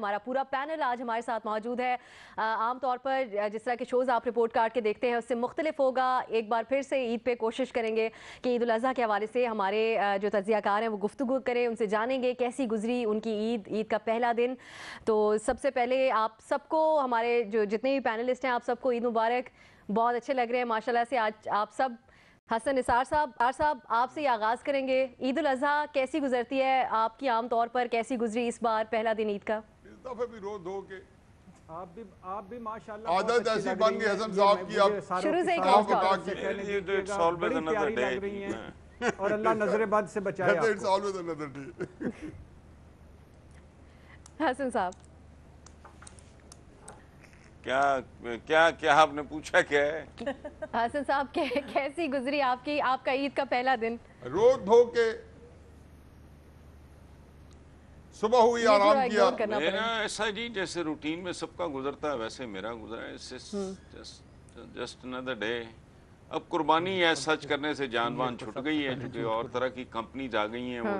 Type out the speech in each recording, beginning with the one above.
हमारा पूरा पैनल आज हमारे साथ मौजूद है। आम तौर पर जिस तरह के शोज़ आप रिपोर्ट कार्ड के देखते हैं उससे मुख्तलिफ होगा। एक बार फिर से ईद पे कोशिश करेंगे कि ईद उल अज़हा के हवाले से हमारे जो तज्ज़ियाकार हैं वो गुफ्तगू करें, उनसे जानेंगे कैसी गुजरी उनकी ईद का पहला दिन। तो सबसे पहले आप सबको, हमारे जो जितने भी पैनलिस्ट हैं, आप सबको ईद मुबारक। बहुत अच्छे लग रहे हैं माशाल्लाह से आज आप सब। हसन निसार साहब आपसे ही आगाज़ करेंगे। ईद उल अज़हा कैसी गुजरती है आपकी, आम तौर पर कैसी गुजरी इस बार पहला दिन ईद का? इस दफे भी रो धो के आप भी माशाल्लाह आदत ऐसी बन गई हसन साहब की, आप शुरू से लग रही हैं और अल्लाह नजर बद से बचाए आपको। हसन साहब क्या आपने पूछा क्या है? हसन साहब कैसी गुजरी आपका ईद का पहला दिन? रो धो के सुबह हुई, आराम किया। मेरा ऐसा जी जैसे रूटीन में सबका गुजरता है वैसे मेरा गुजरा है। Just another day. अब कुर्बानी है, सच करने से जान वान छुट गई है, क्योंकि और तरह की कंपनीज आ गई हैं। वो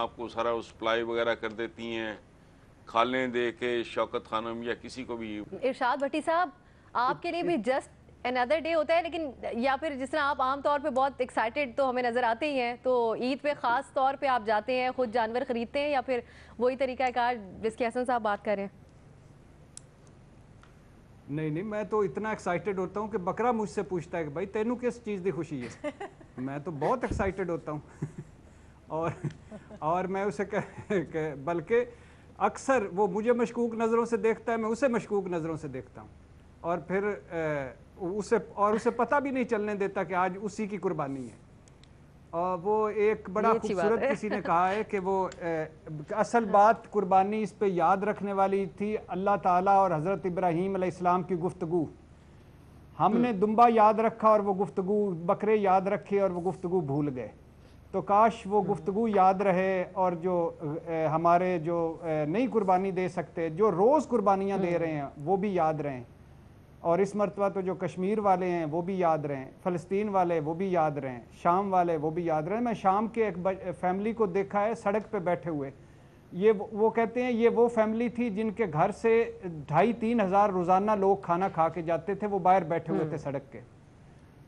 आपको सारा सप्लाई वगैरह कर देती हैं, खालें दे के शौकत खानम या किसी को भी। इरशाद भट्टी साहब, आपके लिए भी जस्ट अनदर डे होता है, लेकिन या फिर जिस तरह आप आम तौर पे बहुत एक्साइटेड तो हमें नज़र आते ही हैं, तो ईद पे ख़ास तौर पे आप जाते हैं, खुद जानवर ख़रीदते हैं, या फिर वही तरीका कार जिसकी हसन साहब बात कर रहे हैं? नहीं, मैं तो इतना एक्साइटेड होता हूँ कि बकरा मुझसे पूछता है कि भाई तेनू किस चीज़ की खुशी है। मैं तो बहुत एक्साइटेड होता हूँ और मैं उसे बल्कि अक्सर वो मुझे मशकूक नज़रों से देखता है, मैं उसे मशकूक नज़रों से देखता हूँ, और फिर उसे पता भी नहीं चलने देता कि आज उसी की कुर्बानी है। और वो एक बड़ा खूबसूरत किसी ने कहा है कि वो असल बात कुर्बानी इस पे याद रखने वाली थी अल्लाह ताला और हज़रत इब्राहीम अलैहिस्सलाम की गुफ्तगू। हमने दुम्बा याद रखा और वो गुफ्तगू, बकरे याद रखे और वो गुफ्तगू भूल गए। तो काश वो गुफ्तगू याद रहे, और जो हमारे जो नई कुर्बानी दे सकते, जो रोज़ कुर्बानियाँ दे रहे हैं वो भी याद रहें, और इस मरतबा तो जो कश्मीर वाले हैं वो भी याद रहें, फ़लस्तीन वाले वो भी याद रहें, शाम वाले वो भी याद रहें। मैं शाम के एक फैमिली को देखा है सड़क पे बैठे हुए, वो कहते हैं ये वो फैमिली थी जिनके घर से 2,500-3 हज़ार रोज़ाना लोग खाना खा के जाते थे, वो बाहर बैठे हुए थे सड़क के।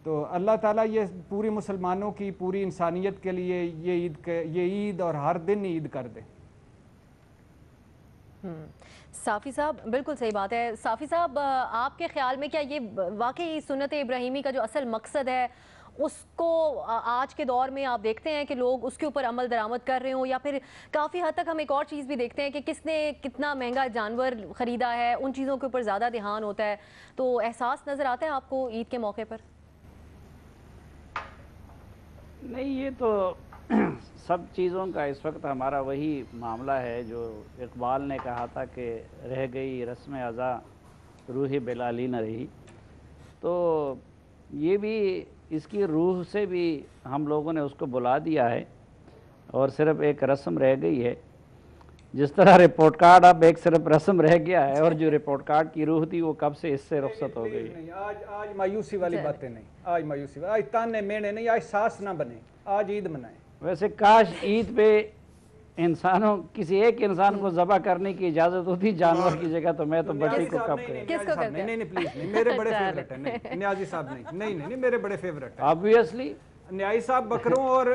तो अल्लाह ताला ये पूरी मुसलमानों की, पूरी इंसानियत के लिए ये ईद और हर दिन ईद कर दे। साफ़ी साहब, बिल्कुल सही बात है। साफ़ी साहब, आपके ख्याल में क्या ये वाकई सुन्नत इब्राहीमी का जो असल मकसद है उसको आज के दौर में आप देखते हैं कि लोग उसके ऊपर अमल दरामद कर रहे हो, या फिर काफ़ी हद तक हम एक और चीज़ भी देखते हैं कि किसने कितना महंगा जानवर ख़रीदा है, उन चीज़ों के ऊपर ज़्यादा ध्यान होता है? तो एहसास नज़र आता है आपको ईद के मौके पर? नहीं, ये तो सब चीज़ों का इस वक्त हमारा वही मामला है जो इकबाल ने कहा था कि रह गई रस्म अज़ा रूह बिलाली न रही। तो ये भी इसकी रूह से भी हम लोगों ने उसको बुला दिया है और सिर्फ एक रस्म रह गई है। जिस तरह रिपोर्ट कार्ड अब एक सिर्फ रस्म रह गया है, और जो रिपोर्ट कार्ड की रूह थी वो कब से इससे रुखसत हो गई। नहीं, आज मायूसी वाली बातें नहीं, आज मायूसी, आज ताने मेने नहीं, आज सास ना बने, आज ईद मनाएं। वैसे काश ईद पे इंसानों, किसी एक इंसान को ज़बह करने की इजाज़त होती जानवर की जगह, तो मैं तो बच्ची को कब करें। नहीं प्लीज नहीं, मेरे बड़े फेवरेट है। नहीं न्याजी साहब नहीं, मेरे बड़े फेवरेट है ऑब्वियसली। न्याजी साहब बकरों और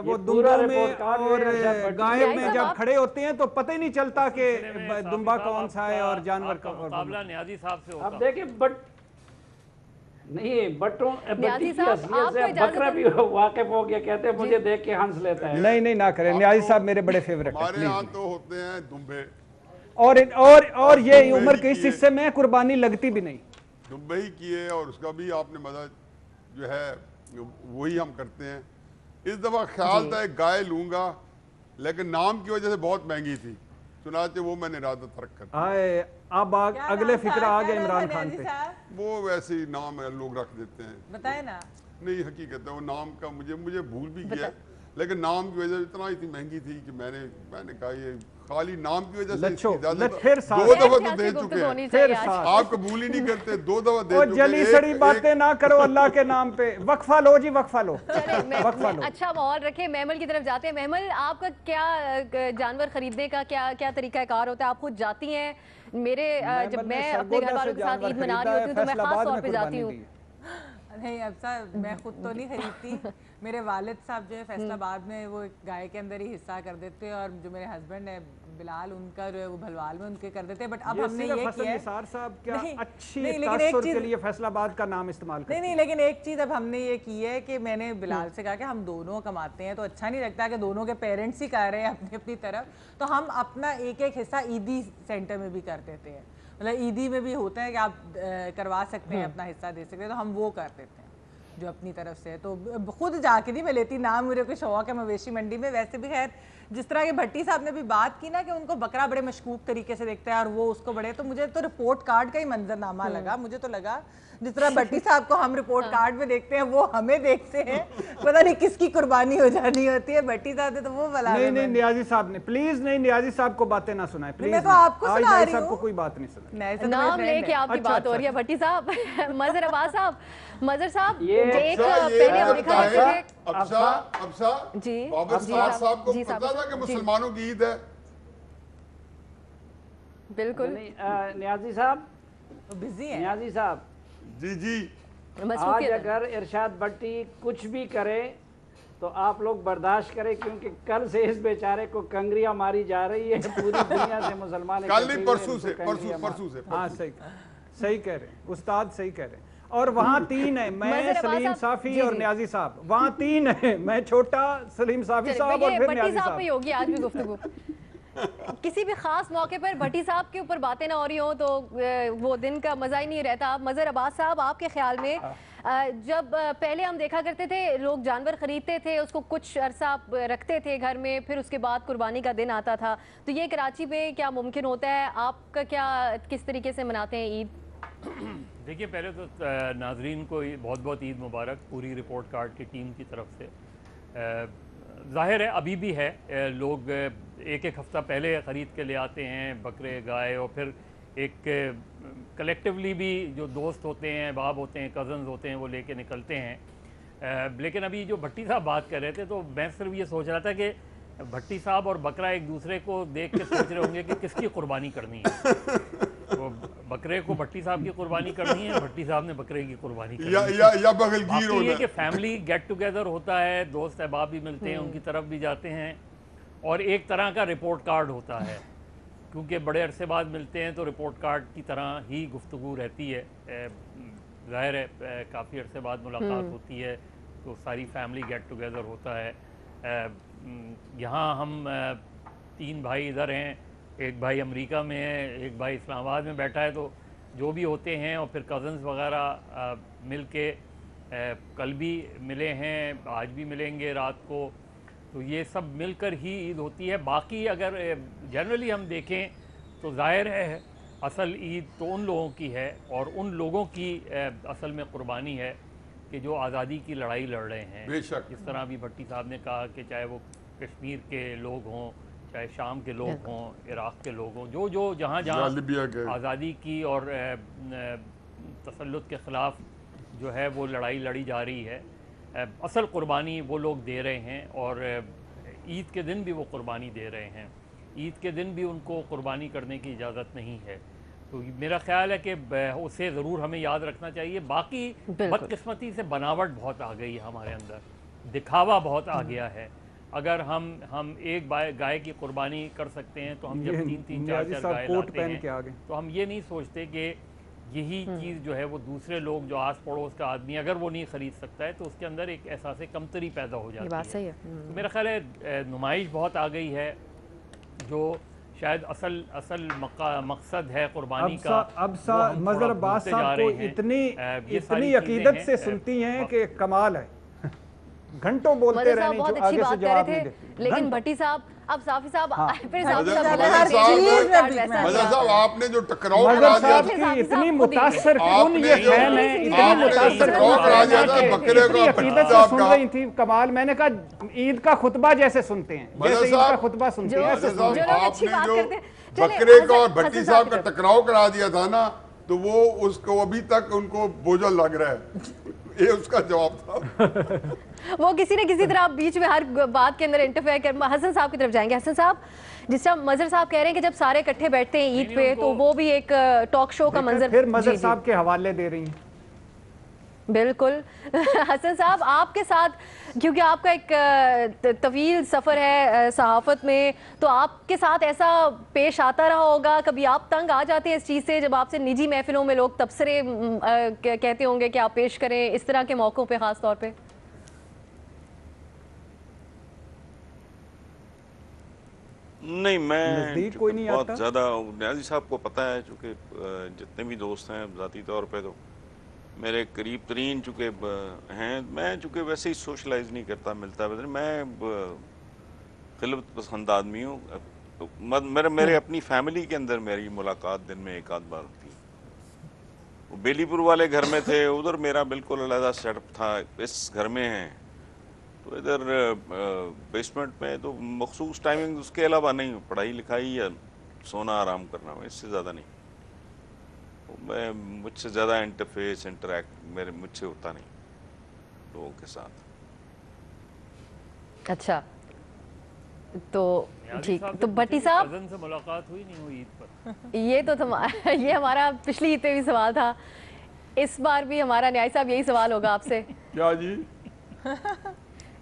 वो दुम्बों में और गाय में जब खड़े होते हैं तो पता ही नहीं चलता कि दुम्बा कौन सा है और जानवर का मुकाबला न्याजी साहब से होगा। अब देखिए बट्टी की असलियत से बकरा भी वाकिफ हो गया, कहते हैं मुझे देख के हंस लेता है। नहीं ना करें, न्याजी साहब मेरे बड़े फेवरेट हैं। हमारे यहाँ तो होते हैं दुम्बे, और ये उम्र के इस हिस्से में कुर्बानी लगती भी नहीं। दुम्बे ही किए, और उसका भी आपने मदद जो है वही हम करते हैं। इस दफ़ा ख्याल था एक गाय लूँगा, लेकिन नाम की वजह से बहुत महंगी थी, चुनाचे वो मैंने इरादा तर्क कर दिया। अब अगले फिक्र आ गया इमरान खान पे। वो वैसे ही नाम लोग रख देते हैं, बताए ना। नहीं हकीकत है वो नाम का मुझे भूल भी गया, لیکن نام کی وجہ سے اتنا اتنی مہنگی تھی کہ میں نے کہا یہ خالی نام کی وجہ سے لچھو، اجازت پھر ساتھ 2 دفعہ تو دے چکے ہونی ہیں، چاہیے آج۔ آپ قبول ہی نہیں کرتے، 2 دفعہ دے وہ چکے جلی سڑی باتیں نہ کرو اللہ کے نام پہ، وقفہ لو جی، وقفہ لو، وقفہ لو۔ اچھا ماحول رکھے، محمل کی طرف جاتے ہیں۔ محمل، آپ کا کیا جانور خریدنے کا کیا طریقہ کار ہوتا ہے؟ آپ خود جاتی ہیں؟ جب میں اپنے گھر والوں کے ساتھ عید منا رہی ہوتی ہوں تو میں خاص طور پہ جاتی ہوں۔ نہیں افسا، میں خود تو نہیں خریدتی، میرے والد صاحب جو ہے فیصل آباد میں وہ گائے کے اندر ہی حصہ کر دیتے، اور جو میرے ہسبینڈ ہے بلال، ان کا جو ہے وہ بھلوال میں ان کے کر دیتے، بٹ اب ہم نے یہ کیا ہے، نثار صاحب کیا اچھی لیکن تاثر کے لیے فیصل آباد کا نام استعمال کرتے ہیں۔ نہیں، لیکن ایک چیز اب ہم نے یہ کی ہے کہ میں نے بلال سے کہا کہ ہم دونوں کماتے ہیں تو اچھا نہیں لگتا کہ دونوں کے پیرنٹس ہی کر رہے ہیں اپنی اپنی طرف، تو ہم اپنا ایک حصہ عیدی سینٹر میں بھی کر دیتے ہیں، مطلب عیدی میں بھی ہوتا ہے کہ آپ کروا سکتے ہیں، اپنا حصہ دے سکتے ہیں، تو ہم وہ کر دیتے ہیں جو اپنی طرف سے۔ تو خود جا کے نہیں میں لیتی، نام میرے کو شوق ہے مویشی منڈی میں۔ ویسے بھی خیر جس طرح کے بھٹی صاحب نے بھی بات کی نا کہ ان کو بکرا بڑے مشکوک طریقے سے دیکھتا ہے اور وہ اس کو بڑے، تو مجھے تو رپورٹ کارڈ کا ہی منظر نامہ لگا، مجھے تو لگا جس طرح بھٹی صاحب کو ہم رپورٹ کارڈ میں دیکھتے ہیں وہ ہمیں دیکھتے ہیں، پتہ نہیں کس کی قربانی ہو جانی ہوتی ہے۔ بھٹی صاحب نے تو وہ بلا نہیں نیازی صاحب نے پلیز، نہیں نیازی صاحب کو باتیں نہ سنائیں پلیز، میں تو آپ کو سنا رہی صاحب کو ہوں، کوئی بات نہیں سنائیں۔ نام لے کے آپ کی بات ہو رہی ہے بھٹی صاحب۔ مظہر عباس صاحب، مظہر صاحب ایک پہلے ہم دیکھا کرتے تھے ابشا جی بابر صاحب کو پتا تھا کہ مسلمانوں کی عید ہے؟ بالکل نیازی صاحب، بزی ہیں نیازی صاحب جی آج اگر ارشاد بھٹی کچھ بھی کرے تو آپ لوگ برداشت کریں، کیونکہ کل سے اس بیچارے کو کنگریاں ماری جا رہی ہے پوری دنیا سے، مسلمان کل نہیں پرسوں سے ہاں صحیح کہہ رہے ہیں استاد، صحیح کہہ رہے ہیں۔ اور وہاں 3 ہیں، میں سلیم صافی اور نیازی صاحب، وہاں 3 ہیں، میں چھوٹا، سلیم صافی صاحب اور پھر نیازی صاحب۔ پہ ہی ہوگی آج بھی گفتگو، کسی بھی خاص موقع پر بھٹی صاحب کے اوپر باتیں نہ ہو رہی ہوں تو وہ دن کا مزہ ہی نہیں رہتا۔ مظہر عباس صاحب، آپ کے خیال میں جب پہلے ہم دیکھا کرتے تھے لوگ جانور خریدتے تھے، اس کو کچھ عرصہ رکھتے تھے گھر میں، پھر اس کے بعد قربانی کا دن آتا تھا، تو یہ کراچی میں کیا ممکن ہوتا ہے؟ آپ کا کیا کس طریقے سے مناتے ہیں عید؟ دیکھیے پہلے تو ناظرین کو بہت بہت عید مبارک پوری رپورٹ کارڈ کی ٹیم کی طرف سے۔ ظاہر ہے ابھی بھی ہے، لوگ ایک ہفتہ پہلے خرید کے لے آتے ہیں بکرے گائے، اور پھر ایک کلیکٹیولی بھی جو دوست ہوتے ہیں، احباب ہوتے ہیں، کزنز ہوتے ہیں، وہ لے کے نکلتے ہیں۔ لیکن ابھی جو بھٹی صاحب بات کر رہے تھے تو میں صرف یہ سوچ رہا تھا کہ بھٹی صاحب اور بکرا ایک دوسرے کو دیکھ کے سوچ رہے ہوں گے کہ کس کی قربانی کرنی ہے، تو بکرے کو بھٹی صاحب کی قربانی کرنی ہے، بھٹی صاحب نے بکرے کی قربانی کرنی ہے، یا بغلگیر ہونا یہ کہ فیملی گیٹ ٹوگیدر ہوتا ہے، دوست احباب بھی ملتے ہیں، ان کی طرف بھی جاتے ہیں، اور ایک طرح کا رپورٹ کارڈ ہوتا ہے، کیونکہ بڑے عرصے بعد ملتے ہیں تو رپورٹ کارڈ کی طرح ہی گفتگو رہتی ہے۔ ظاہر ہے کافی عرصے بعد ملاقات ہوتی ہے تو ساری فیملی گیٹ ٹوگیدر ہوتا ہے۔ یہاں ہم 3 بھائی ادھر ہیں، ایک بھائی امریکہ میں ہے، ایک بھائی اسلام آباد میں بیٹھا ہے، تو جو بھی ہوتے ہیں اور پھر کزنز وغیرہ مل کے کل بھی ملے ہیں، آج بھی ملیں گے رات کو، تو یہ سب مل کر ہی عید ہوتی ہے۔ باقی اگر جنرلی ہم دیکھیں تو ظاہر ہے اصل عید تو ان لوگوں کی ہے، اور ان لوگوں کی اصل میں قربانی ہے کہ جو آزادی کی لڑائی لڑ رہے ہیں۔ بے شک، جس طرح ابھی بھٹی صاحب نے کہا کہ چاہے وہ کشمیر کے لوگ ہوں، چاہے شام کے لوگ ہوں، عراق کے لوگ ہوں، جو جہاں آزادی کی اور تسلط کے خلاف جو ہے وہ لڑائی لڑی جا رہی ہے، اصل قربانی وہ لوگ دے رہے ہیں، اور عید کے دن بھی وہ قربانی دے رہے ہیں۔ عید کے دن بھی ان کو قربانی کرنے کی اجازت نہیں ہے، تو میرا خیال ہے کہ اسے ضرور ہمیں یاد رکھنا چاہیے۔ باقی بدقسمتی سے بناوٹ بہت آ گئی ہے ہمارے اندر، دکھاوا بہت آ گیا ہے۔ اگر ہم ایک گائے کی قربانی کر سکتے ہیں تو ہم جب 3-3 4-4 گائے لاتے ہیں تو ہم یہ نہیں سوچتے کہ یہی چیز جو ہے وہ دوسرے لوگ جو آس پڑوس کا آدمی اگر وہ نہیں خرید سکتا ہے تو اس کے اندر ایک احساس کمتری پیدا ہو جاتی ہے۔ تو میرا خیال ہے نمائش بہت آ گئی ہے، جو شاید اصل مقصد ہے قربانی کا۔ اب مظہر عباس صاحب کو اتنی عقیدت سے سنتی ہیں کہ کمال ہے۔ घंटों बोलते मदर रहने साहब जो बहुत अच्छी आगे से बात कर जवाब रहे नहीं थे, देते। लेकिन भट्टी साहब, अब साफी साहब फिर साफी मदर साहब साहब, बोला मदर कि साहब, report card वैसा मदर दिया। साहब आपने जो टकराव करा मदर दिया साहब था, की साहब इतनी खुद ही। मुतासर कौन आपने ये जो फैन है, इतनी आपने मुतासर जो टकराव करा दिया था बकरे इतनी का अकीदत भट्टी से साहब सुन का, रही थी कमाल, मैंने कहा ईद का खुतबा जैसे सुनते हैं, मदर जैसे ईद का साहब, खुतबा सुनते हैं ऐसे मदर सुन रही जो हैं। लोग अच्छी आपने बात जो करते हैं। चलिए, बकरे का और हसन भट्टी साहब साहब की का तरफ। टकराव करा दिया था ना, तो वो उसको अभी तक उनको बोझल लग रहा है। ये उसका जवाब था। वो किसी न किसी तरह आप बीच में हर बात के अंदर इंटरफेयर कर। हसन साहब की तरफ जाएंगे। हसन साहब, जिस तरह मजहर साहब कह रहे हैं कि जब सारे इकट्ठे बैठते हैं ईद पे तो वो भी एक टॉक शो का मंजर। फिर जी, मदर जी। साहब के हवाले दे रही हैं। बिल्कुल। हसन साहब, आपके साथ क्योंकि आपका एक तवील सफ़र है सहाफ़त में, तो आपके साथ ऐसा पेश आता रहा होगा, कभी आप तंग आ जाते हैं इस चीज़ से जब आपसे निजी महफिलों में लोग तबसरे कहते होंगे कि आप पेश करें इस तरह के मौक़ों पे ख़ास तौर पे? नहीं, मैं नज़दीक कोई नहीं बहुत आता? ज़्यादा न्याजी साहब को पता है, चूँकि जितने भी दोस्त हैं ज़ाती तौर पे तो मेरे करीब तरीन चूँकि हैं, मैं चूँकि वैसे ही सोशलाइज नहीं करता, मिलता है मैं खिलत पसंद आदमी हूँ। मेरे अपनी फैमिली के अंदर मेरी मुलाकात दिन में एक आध बार होती है। वो बेलीपुर वाले घर में थे, उधर मेरा बिल्कुल अलग सेटअप था, इस घर में है तो इधर बेसमेंट में तो मखसूस टाइमिंग उसके अलावा नहीं, पढ़ाई लिखाई या सोना आराम करना, इससे ज़्यादा नहीं। मैं मुझसे ज़्यादा इंटरफेस इंटरेक्ट मुझसे होता नहीं लोगों के साथ। अच्छा, तो न्याज़ी ठीक। साहब तो से भट्टी पूछिए कि साहब, कज़न से मुलाकात हुई नहीं हुई ईद पर? ये तो ये हमारा पिछली ईद पे भी सवाल था, इस बार भी हमारा न्याय साहब यही सवाल होगा आपसे। क्या जी?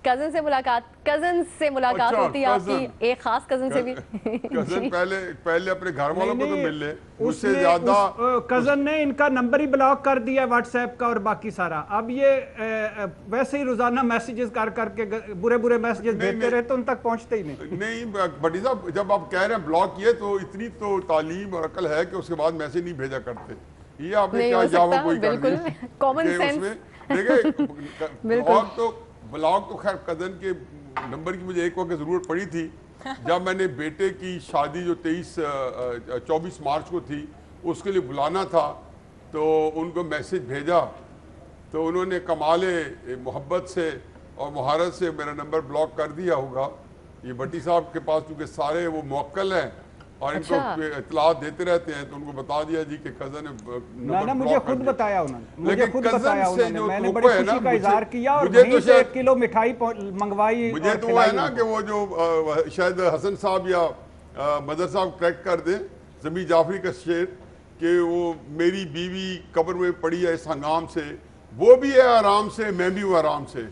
कजन से मुलाकात अच्छा, होती है आपकी, एक खास कजन से भी? कजन पहले अपने घर वालों को तो मिल ले, उससे उसने ज्यादा कजन ने इनका नंबर ही ब्लॉक कर दिया व्हाट्सएप का और बाकी सारा। अब ये वैसे ही रोजाना मैसेजेस कर करके बुरे बुरे मैसेजेस भेजते रहे तो उन तक पहुंचते ही नहीं। नहीं भट्टी साहब, जब आप कह रहे हैं ब्लॉक किए तो इतनी तो तालीम और अकल है कि उसके बाद मैसेज नहीं भेजा करते। ये आपने नहीं क्या हो जावा सकता, कोई कर बिल्कुल दी कॉमन कि सेंस। उसमें देखिए ब्लॉक तो खैर कजन के नंबर की मुझे एक वक्त जरूरत पड़ी थी जब मैंने बेटे की शादी जो 24 मार्च को थी उसके लिए बुलाना था, तो उनको मैसेज भेजा तो उन्होंने कमाले मोहब्बत से और महारत से मेरा नंबर ब्लॉक कर दिया होगा। ये भट्टी साहब के पास क्योंकि सारे वो मुवक्किल हैं और इनको अच्छा। इतलात देते रहते हैं तो उनको बता दिया जी कि कजन ने ना मुझे खुद बताया उन्होंने, मुझे खुद कज़न बताया से उन्होंने, जो मैंने तोहफा बड़ी है ना, खुशी का मुझे- इजहार किया और मुझे तो वहीं से शायद- 1 किलो मिठाई मंगवाई मुझे और तो वो खिलाई है ना उनको। कि वो जो शायद हसन साहब या मदर साहब करेक्ट कर दें, जमी जाफरी का शेर कि वो मेरी बीवी कब्र में पड़ी है इस हंगाम से, वो भी है आराम से, मैं भी हूँ आराम से।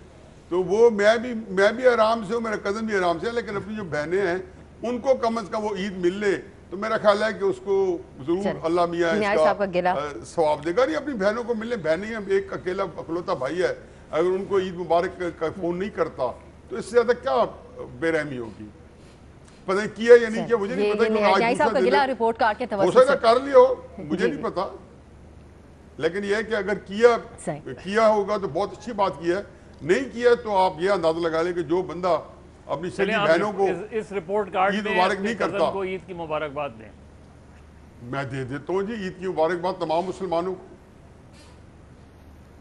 तो वो मैं भी आराम से हूँ, मेरा कज़न भी आराम से है, लेकिन अपनी जो बहनें हैं उनको कम अज़ कम वो ईद मिल ले तो मेरा ख्याल है कि उसको जरूर अल्लाह मियाँ न्याय साहब का गिला। इसका सवाब देगा। नहीं, अपनी बहनों को मिलने, बहनें हम एक अकेला अकलौता भाई है, अगर उनको ईद मुबारक का फ़ोन नहीं करता तो इससे ज़्यादा क्या बेरहमी होगी। पता नहीं किया या नहीं किया मुझे नहीं पता, क्योंकि आज न्याय साहब का दूसरा गिला दिन है। रिपोर्ट कार्ड के हो तवज्जो सकता से। कर लिया हो, मुझे जी, नहीं जी। पता, लेकिन यह है कि अगर सही। किया होगा तो बहुत अच्छी बात की है, नहीं किया तो आप ये अंदाजा लगा लें कि जो बंदा अपनी सगी चलिए, आप बहनों को इस रिपोर्ट कार्ड ईद में मुबारक अपने नहीं कज़न करता। को ईद की मुबारकबाद दें। मैं दे देता हूँ जी ईद की मुबारकबाद तमाम मुसलमानों को,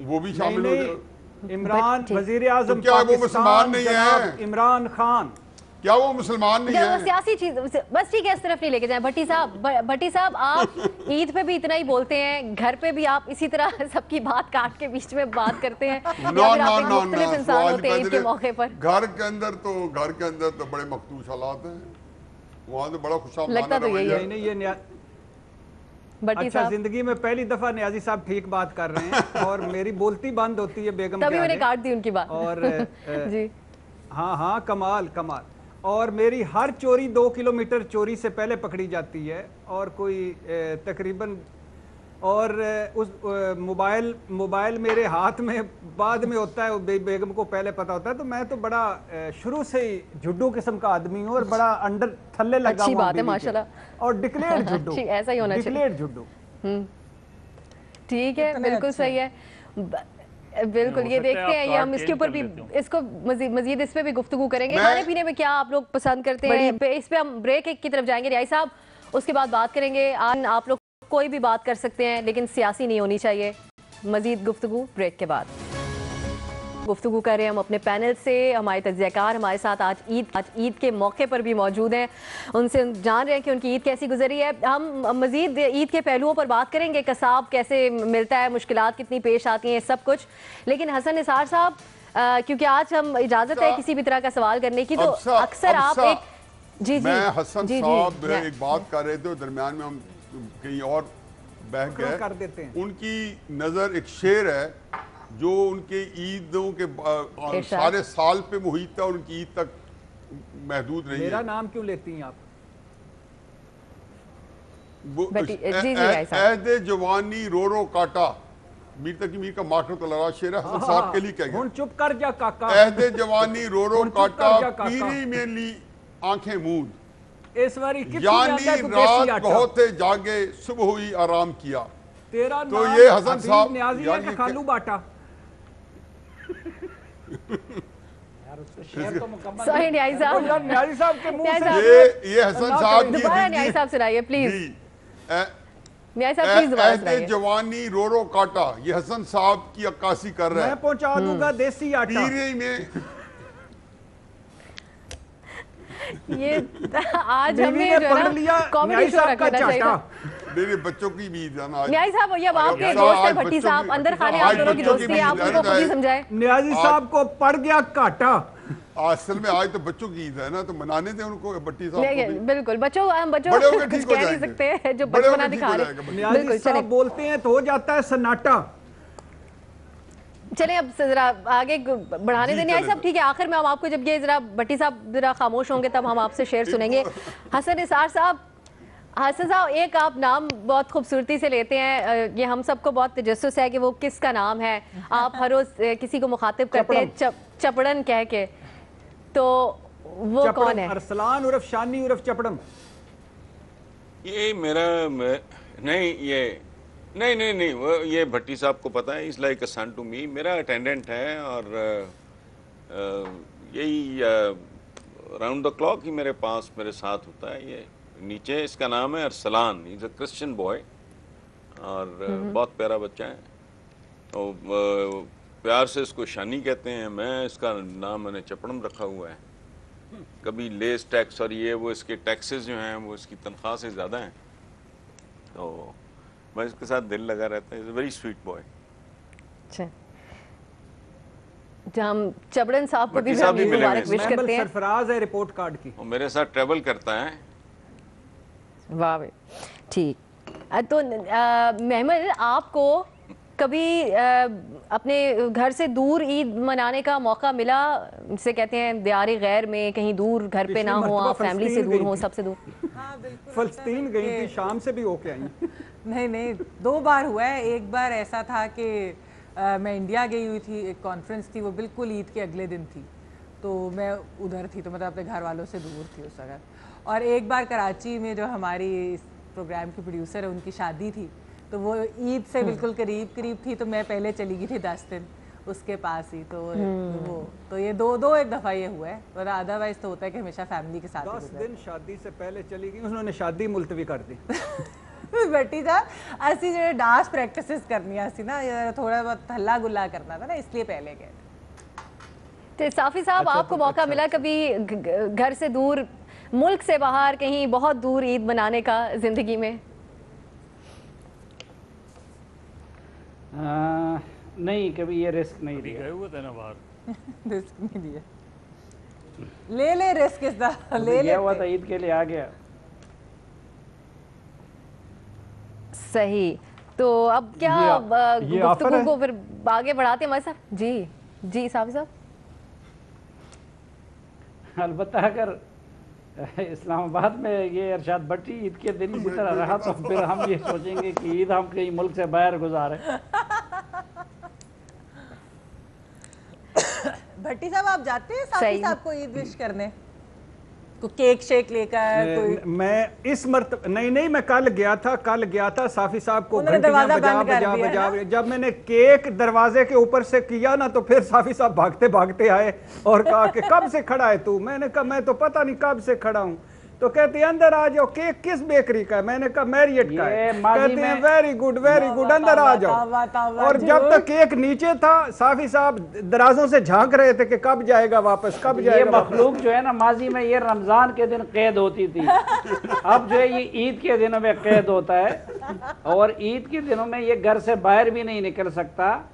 वो भी नहीं शामिल हो जाए। नहीं, इमरान ठीक। वजीर आज़म तो क्या वो मुसलमान नहीं जनाब है? इमरान खान, क्या वो मुसलमान नहीं जब वो है? सियासी चीज बस ठीक है, इस तरफ नहीं लेके जाएं। भट्टी साहब आप ईद पे भी इतना ही बोलते हैं, घर पे भी आप इसी तरह सबकी बात काट के बीच में बात करते हैं, या नो फिर आप नो एक नो मुख्तलिफ नो, इंसान होते हैं ईद के मौके पर? घर के अंदर तो बड़े मखदूश हालात हैं, वहाँ तो बड़ा खुशामद लगता तो यही है। नहीं ये भट्टी अच्छा, साहब जिंदगी में पहली दफा न्याजी साहब ठीक बात कर रहे हैं और मेरी बोलती बंद होती है बेगम तभी के मैंने आगे। काट दी उनकी बात। और जी, हाँ कमाल और मेरी हर चोरी 2 किलोमीटर चोरी से पहले पकड़ी जाती है और कोई तकरीबन और उस मोबाइल मेरे हाथ में बाद में होता है, बेगम को पहले पता होता है। तो मैं तो बड़ा शुरू से ही झुड्डू किस्म का आदमी हूँ और बड़ा अंडर थल्ले लगा अच्छी हुआ बात है बीवी के। माशाल्लाह। और डिक्लेयर झुड्डू, अच्छी, ऐसा ही होना चाहिए। डिक्लेयर झुड्डू। ठीक है, बिल्कुल सही है। बिल्कुल, ये देखते हैं, ये हम इसके ऊपर भी इसको मजीद इस पे भी गुफ्तगू करेंगे। खाने पीने में क्या आप लोग पसंद करते हैं, इस पे हम ब्रेक की तरफ जाएंगे रियाई साहब, उसके बाद बात करेंगे। आप लोग कोई भी बात कर सकते हैं लेकिन सियासी नहीं होनी चाहिए। मजीद गुफ्तगू ब्रेक के बाद। गुफ्तगू कर रहे हैं हम अपने पैनल से। हमारे तज्ज़ियाकार हमारे साथ आज ईद के मौके पर भी मौजूद हैं, उनसे जान रहे हैं कि उनकी ईद कैसी गुजरी है। हम मज़ीद ईद के पहलुओं पर बात करेंगे, कसाब कैसे मिलता है, मुश्किलात कितनी पेश आती हैं, सब कुछ। लेकिन हसन निसार साहब, क्योंकि आज हम इजाज़त है किसी भी तरह का सवाल करने की, तो अक्सर आप एक मैं हसन साहब एक बात कर रहे थे, दरमियान में हम कहीं और बहक गए कर देते हैं। उनकी नज़र एक शेर है जो उनके ईदों के सारे साल पे मुहित था और उनकी ईद तक महदूद रही है। मेरा नाम क्यों लेती हैं आप? ऐहदे जवानी रो रो काटा, मीर तकी मीर का माटो तो लगा शेर हसन साहब के लिए कह गया। चुप कर जा काका। ऐहदे जवानी रो रो काटा, पीरी में ली आंखें मूंद, इस बारी यानी रात बहुत थे जागे, सुबह हुई आराम किया। तेरा तो ये हसन साहब न्याजी है कि खालू बाटा? सॉरी न्याजी साहब, न्याजी साहब के मुंह से ये हसन साहब की दोबारा न्याजी साहब सुनाइए प्लीज। न्याजी साहब प्लीज दोबारा सुनाइए। जवानी रो रो काटा, ये हसन साहब की अक्कासी कर रहा है। मैं पहुंचा दूंगा देसी आटा। पीरी में ये आज हमें जो है ना कॉमेडी शो रखना चाहिए था। मेरे बच्चों की भी ईद है ना। न्याजी साहब, ये अब आपके दोस्त हैं भट्टी साहब, अंदर खाने आप दोनों की दोस्ती है, आप उनको खुद ही समझाएं। न्याजी साहब को पड़ गया काटा। असल में आज तो बच्चों की ईद है ना, तो मनाने थे उनको भट्टी साहब। बिल्कुल, बच्चों हम बच्चों कुछ कह नहीं सकते, जो बचपना दिखा रहे। न्याजी साहब बोलते हैं तो हो जाता है सन्नाटा। चलें अब जरा आगे बढ़ाने दें न्याजी साहब, ठीक है। आखिर में हम आपको जब ये जरा भट्टी साहब जरा खामोश होंगे तब हम आपसे शेयर सुनेंगे। हसन निसार साहब, हसन साहब एक आप नाम बहुत खूबसूरती से लेते हैं, ये हम सबको बहुत तजस्सुस है कि वो किसका नाम है। आप हर रोज किसी को मुखातिब करते हैं चपड़न कह के, तो वो कौन है? अरसलान उर्फ शानी उर्फ चपड़न। ये मेरा नहीं वो ये भट्टी साहब को पता है, is like a son to me. मेरा अटेंडेंट है और यही राउंड द क्लॉक ही मेरे पास मेरे साथ होता है। ये नीचे इसका नाम है Arsalan, is a Christian boy और बहुत प्यारा बच्चा है। तो प्यार से इसको शानी कहते हैं, मैं इसका नाम मैंने चपड़म रखा हुआ है। कभी लेस टैक्स और ये वो इसके टैक्सेस जो हैं वो इसकी तनख्वाह से ज़्यादा हैं, तो मैं इसके साथ दिल लगा रहता है। Is a very sweet boy. अच्छा, हम चबड़न साहब को भी मुबारक विश करते हैं। सरफराज है रिपोर्ट कार्ड की, और मेरे साथ ट्रैवल करता है। वाह भाई, ठीक। तो महमल, आपको कभी अपने घर से दूर ईद मनाने का मौका मिला, जिसे कहते हैं दियारे गैर में, कहीं दूर घर पे ना हो, आप फैमिली से दूर हो, सबसे दूर? हाँ बिल्कुल। फलस्तीन गई थी, शाम से भी होके आई। नहीं 2 बार हुआ है। एक बार ऐसा था कि मैं इंडिया गई हुई थी, एक कॉन्फ्रेंस थी, वो बिल्कुल ईद के अगले दिन थी, तो मैं उधर थी, तो मतलब अपने घर वालों से दूर थी उस वक्त। और एक बार कराची में जो हमारी इस प्रोग्राम की प्रोड्यूसर है, उनकी शादी थी, तो वो ईद से बिल्कुल करीब थी, तो मैं पहले चली गई थी 10 दिन उसके पास ही। तो वो तो ये दो एक दफ़ा ये हुआ है, वरना अदरवाइज तो होता है कि हमेशा फैमिली के साथ। 10 दिन शादी से पहले चली गई, उन्होंने शादी मुलतवी कर दी। बेटी था असी जो डांस प्रैक्टिसेस करनी असी ना, थोड़ा बहुत हल्ला गुल्ला करना था ना, इसलिए पहले गए थे। तो साफी साहब, आपको मौका मिला कभी घर से दूर, मुल्क से बाहर, कहीं बहुत दूर ईद मनाने का जिंदगी में? नहीं, कभी ये रिस्क नहीं लिया। गए हुए थे ना बाहर। रिस्क नहीं लिया। ले रिस्क इस तरह ले लिया हुआ था, ईद के लिए आ गया। सही। तो अब क्या गुफ्तगू को फिर आगे बढ़ाते हैं हमारे साहब? जी साफी साहब। अलबत्ता अगर इस्लामाबाद में ये अरशाद भट्टी ईद के दिन इसी तरह रहा तो फिर हम ये सोचेंगे कि ईद हम कहीं मुल्क से बाहर गुजारे। भट्टी साहब, आप जाते हैं साफी साहब को ईद विश करने? केक शेक लेकर कोई? मैं इस मर्तबा नहीं, मैं कल गया था साफी साहब को उन्होंने घंटियां दरवाजा बंद कर दिया बजा जब मैंने केक दरवाजे के ऊपर से किया ना, तो फिर साफी साहब भागते भागते आए और कहा कि कब से खड़ा है तू? मैंने कहा मैं तो पता नहीं कब से खड़ा हूँ। तो कहते हैं अंदर आ जाओ, केक किस बेकरी का है? मैंने कहा मैरियट का है। कहते हैं वेरी गुड अंदर आ जाओ। और जब तक केक नीचे था, साफी साहब दराजों से झांक रहे थे कि कब जाएगा वापस, कब ये जाएगा। मखलूक जो है ना, माजी में ये रमजान के दिन कैद होती थी, अब जो है ये ईद के दिनों में कैद होता है, और ईद के दिनों में ये घर से बाहर भी नहीं निकल सकता।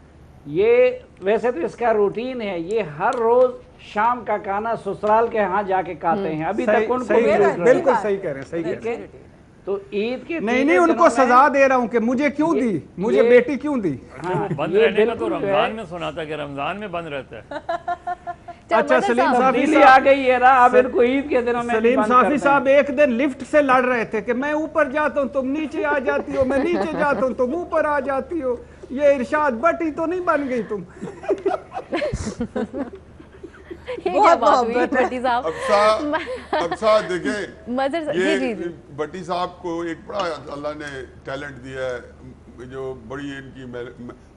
ये वैसे तो इसका रूटीन है, ये हर रोज शाम का खाना ससुराल के यहाँ जाके खाते हैं। अभी तक उनको बिल्कुल सही कह रहे हैं। तो ईद के नहीं उनको सजा दे रहा हूँ कि मुझे क्यों दी, मुझे बेटी क्यों दी। बंद रहने का तो रमजान में सुना था कि रमजान में बंद रहता है। अच्छा सलीम साफी आ गई है ना, अब इनको ईद के दिनों में सलीम साफी साहब एक दिन लिफ्ट से लड़ रहे थे कि मैं ऊपर जाता हूँ तुम नीचे आ जाती हो, मैं नीचे जाता हूँ तुम ऊपर आ जाती हो। ये इरशाद बटी तो नहीं बन गई तुम। अब साहब देखें, ये भट्टी साहब को एक बड़ा अल्लाह ने टैलेंट दिया है, जो बड़ी इनकी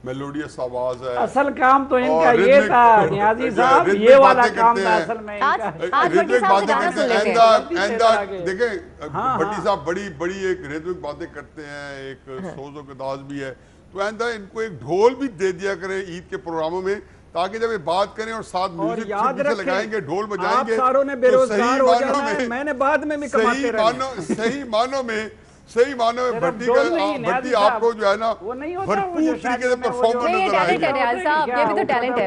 मेलोडियस आवाज है। असल काम तो इनका ये था नियाजी साहब, ये वाला काम था असल में इनका। रिदमिक बातें करते हैं, देखें भट्टी साहब बड़ी एक रिदमिक बातें करते हैं, एक सोज़ो के दाज भी है। तो आइंदा इनको एक ढोल भी दे दिया करें ईद के प्रोग्रामों में, ताकि जब ये बात करें और साथ म्यूजिक से लगाएंगे, ढोल बजाएंगे, सारों ने बेरोजगार हो जाना है। मैंने बाद में भी कमाते रहना। सही मानों में भट्टी आपको जो है ना भरपूर तरीके से परफॉर्म नजर आएंगे। ये भी तो टैलेंट है,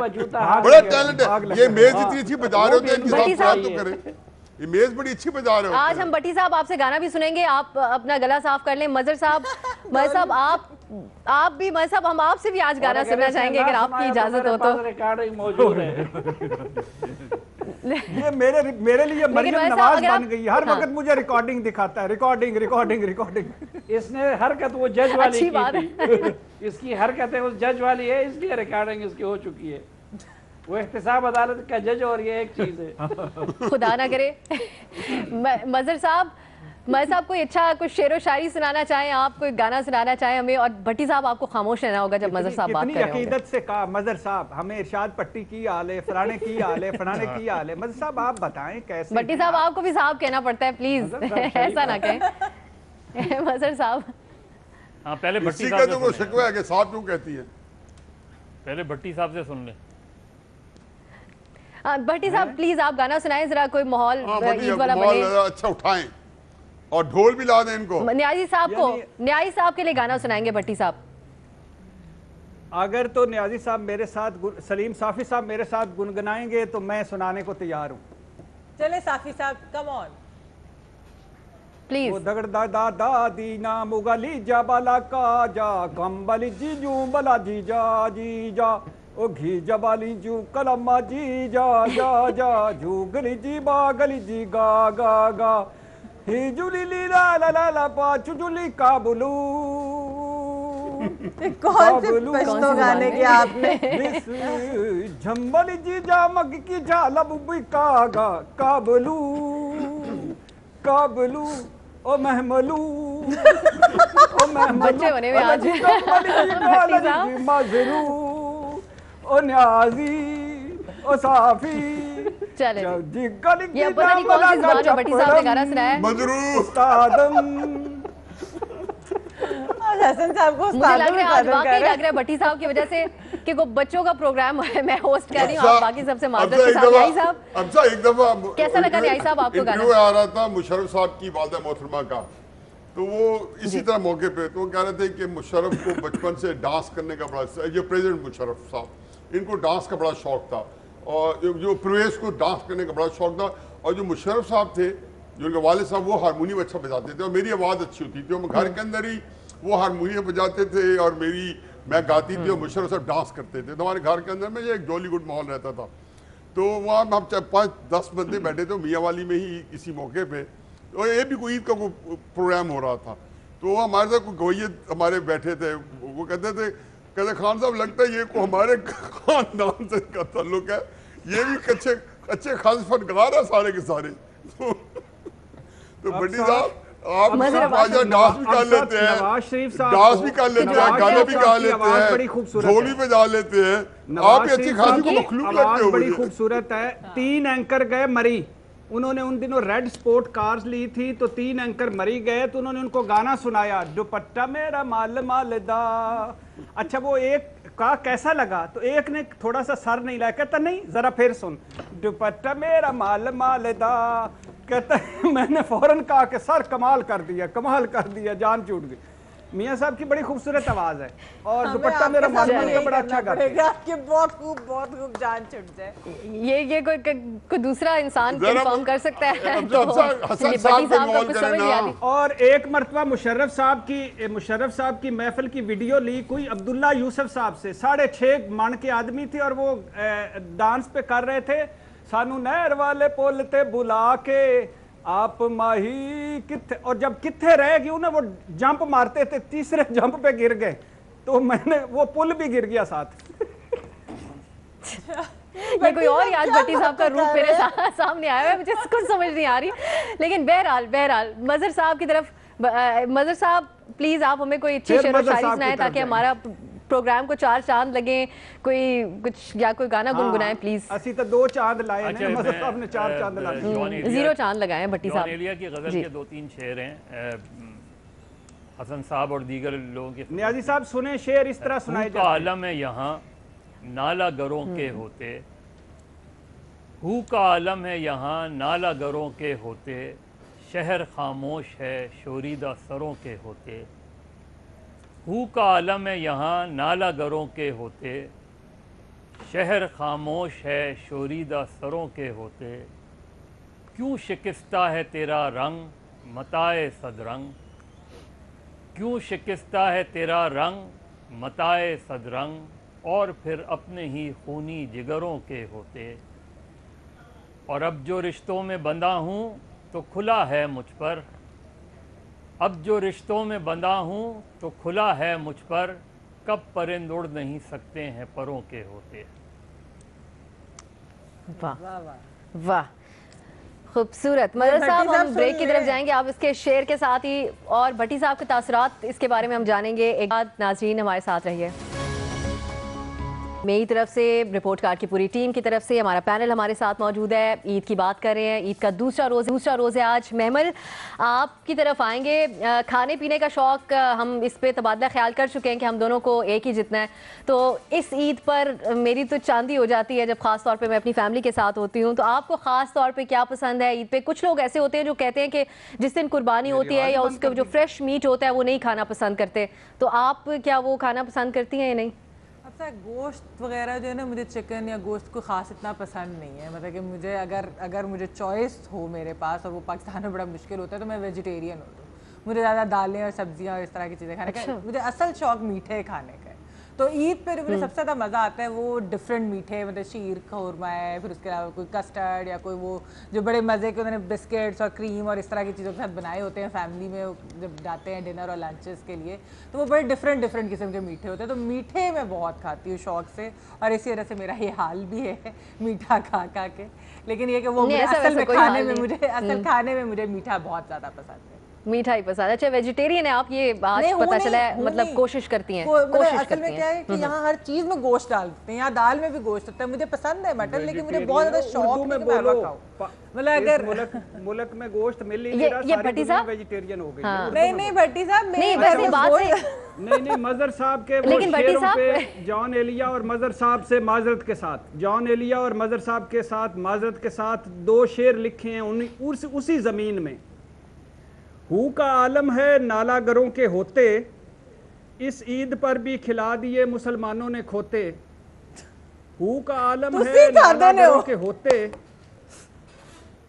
बड़ा टैलेंट है। ये मेज इतनी अच्छी बजा रहे होते हैं, इनके साथ तो करें। ये मेज बड़ी अच्छी बजा रहे हो। आज हम भट्टी साहब आपसे गाना भी सुनेंगे, आप अपना गला साफ कर लें। मजर साहब आप भी मजर साहब, हम आपसे भी आज गाना सुनना चाहेंगे अगर आपकी इजाजत हो तो। रिकॉर्डिंग मौजूद है। ये मेरे लिए मरियम नवाज बन गई, हर वक्त मुझे रिकॉर्डिंग दिखाता है, रिकॉर्डिंग। इसने हरकत वो जज वाली की थी, इसकी हरकतें उस जज वाली है, इसलिए रिकॉर्डिंग इसकी हो चुकी है। वो एहतसाब अदालत का जज और ये एक चीज है। खुदा ना करे। मजर साहब कोई अच्छा कुछ शेरो शायरी सुनाना चाहें आप, कोई गाना सुनाना चाहें हमें, और भट्टी साहब आपको खामोश रहना होगा जब मजर साहब बात कर रहे होंगे। अकीदत से कहा मजर साहब हमें इरशाद पट्टी की हाल है, फलाने की हाल है, फलाने की हाल है। मजर साहब आप बताएं कैसे। भट्टी साहब आपको भी साहब कहना पड़ता है, प्लीज ऐसा ना कहें। मजर साहब हाँ, पहले भट्टी साहब तो शिकवा है कि साहब क्यों कहती है, पहले भट्टी साहब से सुन ले। भट्टी साहब प्लीज आप गाना सुनाएं, जरा कोई माहौल ईद वाला बने, अच्छा उठाएं और ढोल भी ला दें इनको। न्याजी साहब के लिए गाना सुनाएंगे भट्टी साहब। अगर तो न्याजी साहब मेरे साथ, सलीम साफी साहब मेरे साथ गुनगुनाएंगे तो मैं सुनाने को तैयार हूँ। चले साफी साहब, कम ऑन प्लीज। वो दगड़ दा दा दीना मुगली जा बाला का जा कंबली जीजू बला जीजा जीजा ओ घी जबाली जू कलम्मा जी जा जा जा झूगली जी बागली जी गा गा गा ही जुली ली ला ला ला ला पा चुजुली काबुलू। कौन से पश्तो गाने की आपने? झम्बली जी जा मग की जा लबुबी का गा काबुलू काबुलू ओ महमलू ओ महमलू। बच्चे होने में आज मजरू ओ न्याजी ओ साफी। चले ये पता नहीं कौन सी जुबान में भट्टी साहब ने गाना सुनाया है। मजरू उस्तादम। हसन साहब को मुझे लग रहा है आज वाकई लग रहा है भट्टी साहब की वजह से कि वो बच्चों का प्रोग्राम है, मैं होस्ट कर रही हूँ, आप बाकी सबसे माजरत के साथ। न्याई साहब एक दफा कैसा लगा न्याई साहब आपको गाना? इंटरव्यू आ रहा था मुशर्रफ साहब की वालिदा मोहतरमा का, तो वो इसी तरह मौके पे तो वो कह रहे थे कि मुशर्रफ को बचपन से डांस करने का बड़ा, ये प्रेसिडेंट मुशर्रफ साहब, इनको डांस का बड़ा शौक था, और जो प्रवेश को डांस करने का बड़ा शौक था, और जो मुशर्रफ साहब थे जो उनके वालिद साहब वो हारमोनियम अच्छा बजाते थे और मेरी आवाज़ अच्छी होती थी, हम घर के अंदर ही वो हारमोनियम बजाते थे और मैं गाती थी और मुशर्रफ साहब डांस करते थे। तो हमारे घर के अंदर में एक जॉली गुड माहौल रहता था। तो वहाँ हम 5-10 बंदे बैठे थे मियाँ वाली में ही किसी मौके पे, और ये भी कोई ईद का कोई प्रोग्राम हो रहा था, तो हमारे साथ कोई गवैयत हमारे बैठे थे, वो कहते खान साहब लगता है ये को हमारे खानदान से का ताल्लुक है, ये भी अच्छे खास फनकार है सारे के सारे। तो बड्डी साहब आप ख्वाजा डांस भी कर लेते हैं, नवाज शरीफ साहब डांस भी कर लेते हैं, गाने भी गा लेते बड़ी हैं, खूबसूरत झोली पे जा लेते हैं, आप भी अच्छी खासी को मखलूक लगते हो बड़ी मुझे। खूबसूरत है। 3 एंकर गए मरी, उन्होंने उन दिनों रेड स्पोर्ट कार्स ली थी, तो 3 एंकर मरी गए, तो उन्होंने उनको गाना सुनाया, दुपट्टा मेरा माल मालदा। अच्छा वो एक का कैसा लगा, तो एक ने थोड़ा सा सर नहीं लाया, कहता नहीं जरा फिर सुन, दुपट्टा मेरा माल मालदा। कहता मैंने फौरन कहा कि सर कमाल कर दिया, जान छूट गई। मियाँ साहब की बड़ी खूबसूरत आवाज है और दुपट्टा मेरा माल मालदा बड़ा अच्छा गाते हैं। आपके बहुत खूब जान छूट जाए। ये कोई दूसरा इंसान जरा कंफर्म कर सकता है हसन तो साहब को भट्टी साहब को इन्वॉल्व कुछ करें समझ नहीं ना। आती। और एक मरतबा मुशर्रफ साहब की महफिल की वीडियो लीक हुई अब्दुल्ला यूसुफ साहब से, 6.5 मन के आदमी थे और वो डांस पे कर रहे थे, सानू नहर वाले पुल ते बुला के आप माही किथे, और जब किथे रह गई ना वो जंप मारते थे, तीसरे जंप पे गिर गए, तो मैंने वो पुल भी गिर गया साथ। ये कोई और आज भट्टी साहब का रूप मेरे सामने आया है, मुझे कुछ समझ नहीं आ रही। लेकिन बहरहाल मजहर साहब की तरफ, मजहर साहब प्लीज आप हमें कोई अच्छी शेर व शायरी सुनाएं ताकि हमारा प्रोग्राम को 4 चांद लगे, कोई कुछ या कोई गाना गुनगुनाएं प्लीज। असी तो 2 चांद लाए अच्छा, ने, मजहर मैं, साहब ने 4 चांद लाए। 0 चांद लगाए भट्टी जॉन साहब। एलिया की गजल जी। के 2-3 शेर हैं हसन साहब और दीगर लोगों के। नियाजी साहब सुने शेर इस तरह सुनाए का आलम है यहाँ नाला गरों के होते, हू का आलम है यहाँ नाला गरों के होते, शहर खामोश है शोरीदा सरों के होते। हू का आलम है यहाँ नाला गरों के होते, शहर खामोश है शोरीदा सरों के होते। क्यों शिकस्ता है तेरा रंग मताए सदरंग, क्यों शिकस्ता है तेरा रंग मताए सदरंग, और फिर अपने ही खूनी जिगरों के होते। और अब जो रिश्तों में बंधा हूँ तो खुला है मुझ पर, अब जो रिश्तों में बंधा हूँ तो खुला है मुझ पर, कब परिंद उड़ नहीं सकते हैं परों के होते। वाह वाह खूबसूरत। मदर साहब हम ब्रेक की तरफ जाएंगे, आप इसके शेर के साथ ही और भट्टी साहब के तासुरात इसके बारे में हम जानेंगे। एक बात नाज़रीन हमारे साथ रहिए। मेरी तरफ से, रिपोर्ट कार्ड की पूरी टीम की तरफ से, हमारा पैनल हमारे साथ मौजूद है। ईद की बात कर रहे हैं, ईद का दूसरा रोज़ है आज। महमल आपकी तरफ आएंगे। खाने पीने का शौक़ हम इस पे तबादला ख्याल कर चुके हैं कि हम दोनों को एक ही जितना है, तो इस ईद पर मेरी तो चांदी हो जाती है जब ख़ास तौर पे मैं अपनी फैमिली के साथ होती हूँ। तो आपको ख़ास तौर पे क्या पसंद है ईद पे? कुछ लोग ऐसे होते हैं जो कहते हैं कि जिस दिन कुर्बानी होती है या उसका जो फ्रेश मीट होता है वो नहीं खाना पसंद करते, तो आप क्या वो खाना पसंद करती हैं या नहीं? अच्छा, गोश्त वगैरह जो है ना, मुझे चिकन या गोश्त को ख़ास इतना पसंद नहीं है। मतलब कि मुझे अगर मुझे चॉइस हो मेरे पास, और वो पाकिस्तान में बड़ा मुश्किल होता है, तो मैं वेजिटेरियन होती हूँ। मुझे ज़्यादा दालें और सब्जियाँ और इस तरह की चीज़ें खाने का, मुझे असल शौक मीठे खाने का है। तो ईद पर मुझे सबसे ज़्यादा मज़ा आता है वो डिफरेंट मीठे, मतलब शीर खौरमा है, फिर उसके अलावा कोई कस्टर्ड या कोई वो जो बड़े मज़े के उन्होंने बिस्किट्स और क्रीम और इस तरह की चीज़ों के साथ बनाए होते हैं फैमिली में जब जाते हैं डिनर और लंचेस के लिए, तो वो बड़े डिफरेंट किस्म के मीठे होते हैं। तो मीठे मैं बहुत खाती हूँ शौक से, और इसी वजह से मेरा ये हाल भी है मीठा खा के। लेकिन ये कि वो असल खाने में मुझे मीठा बहुत ज़्यादा पसंद है। मीठा ही पसंद। अच्छा, वेजिटेरियन है आप, ये आज पता चला है, मतलब कोशिश करती हैं, कोशिश असल में क्या है कि यहाँ हर चीज में गोश्त डालते हैं, यहाँ दाल में भी गोश्त होता है। मुझे पसंद है मटन, लेकिन मुझे बहुत ज्यादा शौक है कि मैं खाऊं। मतलब अगर मुल्क में गोश्त मिल ही नहीं रहा, सारी दुनिया वेजिटेरियन हो गई। नहीं भट्टी साहब, नहीं वैसे बात है, नहीं मजहर साहब के वो शेरों पे जॉन एलिया और मजहर साहब से माजरत के साथ, जॉन एलिया और मजहर साहब के साथ माजरत के साथ 2 शेर लिखे हैं उसी जमीन में। हू का आलम है नाला गरों के होते, इस ईद पर भी खिला दिए मुसलमानों ने खोते। हू का आलम है नाला गरों के होते,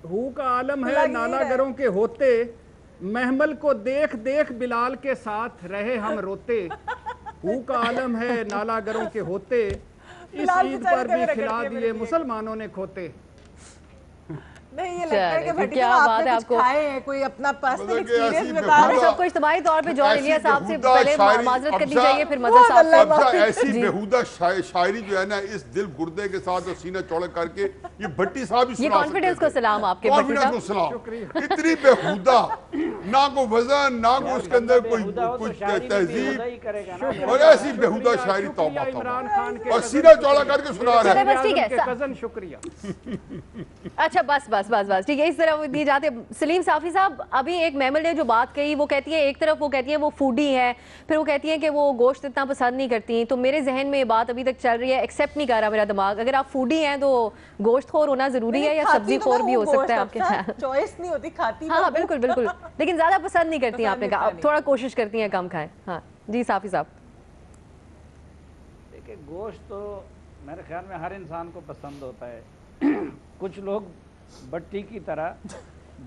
हू का आलम है नाला गरों के होते, महमल को देख देख बिलाल के साथ रहे हम रोते। हू का आलम है नाला गरों के होते, इस ईद पर भी खिला दिए मुसलमानों ने खोते। नहीं, ये लगता है कि भट्टी क्या साहब बात आपने है कुछ आपको। खाए हैं, कोई अपना पर्सनल मतलब कि ऐसी एक्सपीरियंस बता हमें रहे बेहुदा- सबको इज्तिमाई तौर पे जॉन ऐसी इलिया साहब से बेहुदा पहले शायरी- माजरत करनी अफजा- चाहिए, फिर मजहर साहब से। अफजा ऐसी जी। बेहुदा शायरी जो है ना, इस दिल गुर्दे के साथ और सीना चौड़ा करके ये भट्टी साहब ही ये सुना कॉन्फिडेंस सकते को थे। सलाम आपके भट्टी कॉन्फिडेंस को साहब। सलाम। इतनी बेहुदा, ना को वजन, ना को उसके अंदर कोई बेहुदा हो तो शायरी भी तहजीब, बेहुदा ही करेगा ना। और ऐसी बेहुदा शायरी तौबा इमरान तौबा, खान के और कज़न सीना शुक्रिया। चौड़ा करके सुना रहे चलो हैं। बस ठीक है। कज़न शुक्रिया। अच्छा बस बस बस बस ठीक है, इस तरह दिए जाते। सलीम साफी साहब, अभी एक मेमल ने जो बात कही, वो कहती है एक तरफ वो कहती है वो फूडी है, फिर वो कहती है कि वो गोश्त इतना पसंद नहीं करती। तो मेरे जहन में ये बात अभी तक चल रही है, एक्सेप्ट नहीं कर रहा मेरा दिमाग। अगर आप फूडी हैं तो गोश्त खोर होना जरूरी है या सब्जी खोर भी हो सकता है आपके साथ? चॉइस नहीं होती, खाती हाँ बिल्कुल बिल्कुल, लेकिन ज्यादा पसंद नहीं करती हैं आपने कहा, नहीं। थोड़ा कोशिश करती हैं कम खाएं। हाँ जी साफी साहब। देखिए, गोश्त तो मेरे ख्याल में हर इंसान को पसंद होता है। कुछ लोग भट्टी की तरह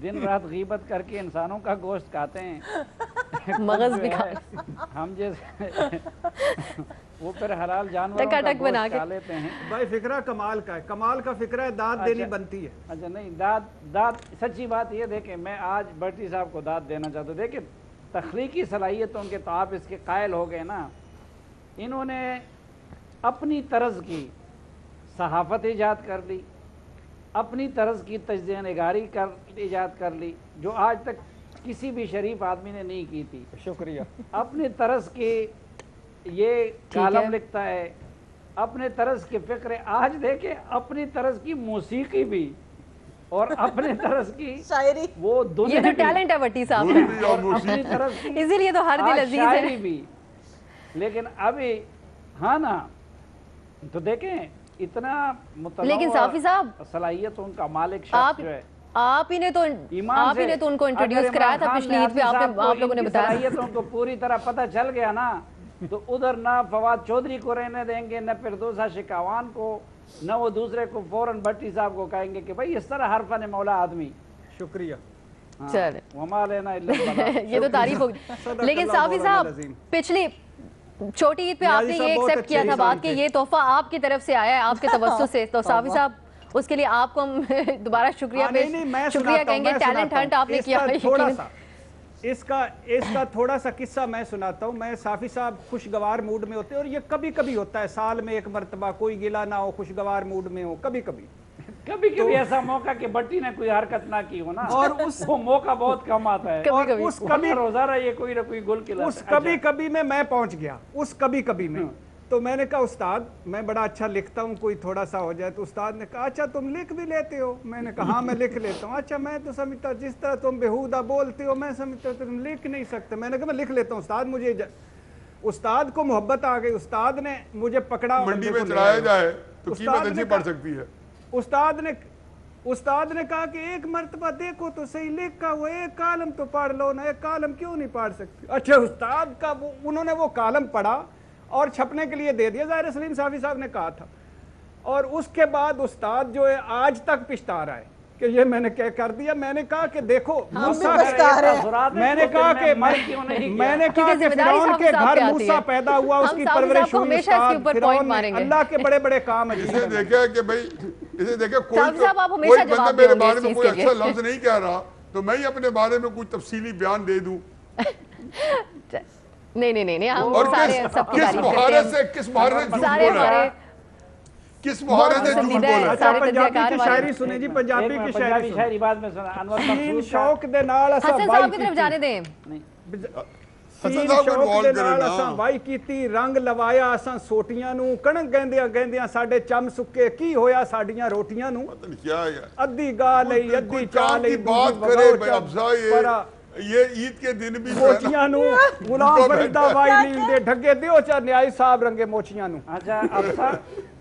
दिन रात गीबत करके इंसानों का गोश्त खाते हैं। मगज जो भी है, हम जैसे वो फिर हलाल जानवरों का टकाटक बना गोश्त के। खा लेते हैं। भाई फिक्रा कमाल का है, कमाल का फिक्रा है, दाद देनी अच्छा। बनती है। अच्छा नहीं, दाद सच्ची बात ये देखें, मैं आज भट्टी साहब को दाद देना चाहता हूँ। देखिए, तख्लीकी सलाहियतों के तो आप इसके कायल हो गए ना। इन्होंने अपनी तर्ज की सहाफ़त ईजाद कर ली, अपनी तर्ज की तजज़िया निगारी ईजाद कर ली, जो आज तक किसी भी शरीफ आदमी ने नहीं की थी। शुक्रिया। अपने तरस के ये कालम लिखता है, अपने तरस के फ़िक्र, आज देखे अपनी तरस की मौसीकी भी और अपने तरस की शायरी। वो ये दुनिया तो भी टैलेंट है भट्टी साहब दूध में, भी और और अपनी मूसी। तरस की इसीलिए तो हर दिल आज अजीज शायरी है। भी। लेकिन अभी हाँ ना, तो देखें इतना लेकिन साफी साहब, सलाहियत उनका मालिक आप शख्स जो है, आप ही ने तो उनको इंट्रोड्यूस कराया था पिछली ईद पे, आप लोगों ने बताया। सलाहियतों को पूरी तरह पता चल गया ना, तो उधर ना फवाद चौधरी को रहने देंगे, न फिरदौसा शिकावान को, न वो दूसरे को फौरन भट्टी साहब को कहेंगे कि भाई इस तरह हरफन मौला आदमी। शुक्रिया। हाँ, चले। वमा लेना इल्ला बला। ये तो तारीफ होगी। लेकिन साफी साहब, पिछली छोटी ईद पे आपने साहब ये बहुत एक्सेप्ट किया अच्छे था बात इंसान कि थे। ये तोहफा आपकी तरफ से आया है, आपके तवज्जो से। तो साफी साहब, उसके लिए आपको हम दोबारा शुक्रिया हाँ, नहीं, मैं शुक्रिया सुनाता हूं, कहेंगे। मैं टैलेंट सुनाता हंट हूं। आपने किया इसका है, थोड़ा यकीनन। सा इसका थोड़ा सा किस्सा मैं सुनाता हूँ। मैं साफी साहब खुशगवार मूड में होते हैं, और ये कभी कभी होता है, साल में एक मरतबा, कोई गिला ना हो, खुशगवार मूड में हो, कभी कभी। कभी कभी ऐसा मौका कि भट्टी ने कोई हरकत ना की हो ना, और वो मौका बहुत कम आता है। कभी कभी। उस कभी रोजाना ये कोई ना कोई गुल खिलाता है। उस कभी कभी में मैं पहुंच गया, उस कभी कभी में। तो मैंने कहा उस्ताद, मैं बड़ा अच्छा लिखता हूँ, कोई थोड़ा सा हो जाए। तो उस्ताद ने कहा अच्छा तुम लिख भी लेते हो? मैंने कहा हाँ मैं लिख लेता हूँ। अच्छा मैं तो समझता जिस तरह तुम बेहुदा बोलते हो, मैं समझता तुम लिख नहीं सकते। मैंने कहा मैं लिख लेता हूँ उस्ताद, मुझे उस्ताद को मोहब्बत आ गई। उस्ताद ने मुझे पकड़ा, मंडी बंदे में को ले चढ़ाया आए। जाए तो उस्ताद कीमत ने अच्छी कहा- पड़ सकती है। उस्ताद ने कहा कि एक मर्तबा देखो तो सही, लिखा हुआ एक कालम तो पढ़ लो ना। एक कालम क्यों नहीं पढ़ सकते? अच्छा उस्ताद का उन्होंने वो कालम पढ़ा और छपने के लिए दे दिया, ज़ाहिर सलीम साफी साहब ने कहा था। और उसके बाद उस्ताद जो है आज तक पछता रहा है कि ये मैंने क्या कर दिया। मैंने कहा कि देखो मूसा, मैंने कहा कि फिरौन के घर मूसा पैदा हुआ, उसकी परवरिश हुई। अल्लाह के बड़े बड़े काम है। इसे देखे कि भाई, इसे देखे कोई साहब, आप कोई हमेशा बंदा जवाब मेरे दोगे बारे इस में चीज़ कोई के लिए। अच्छा लफ्ज नहीं कह रहा तो मैं ही अपने बारे में कुछ तफसीली बयान दे दूं। नहीं, हम और सारे सबकी तारीफ करते हैं। किस मुहावरे से झूठ सारे बोला है? हमारे किस मुहावरे से झूठ पसंदीदा बोला है। है? अच्छा सारे पंजाबी तजज़ियाकार की वाले। शायरी सुने जी, पंजाबी की शायरी शायरी बाद में सुना। अनवर सीन मकसूद शौक दे नाल असां हसन वाई साहब की तरफ कीती। जाने दें। हसन सीन साहब को शौक इन्वॉल्व दे करें नाल ना। असां वाई कीती, रंग लवाया असां सोटियां नू, कणक गैंदियां साडे चम सुੱਕੇ, की होया साडियां रोटियां नू। पता नहीं क्या है यार। अद्धी गा लई, कोई अद्धी काम चा लई, की बात दूजी करे वगाओ अफजा, परा। ये ईद के दिन भी जो है ना, मोचियां नू गुलाम फरीदा वाई नील दे ढगे दियो चा न्याई साहब रंगे मोचियां नू। अच्छा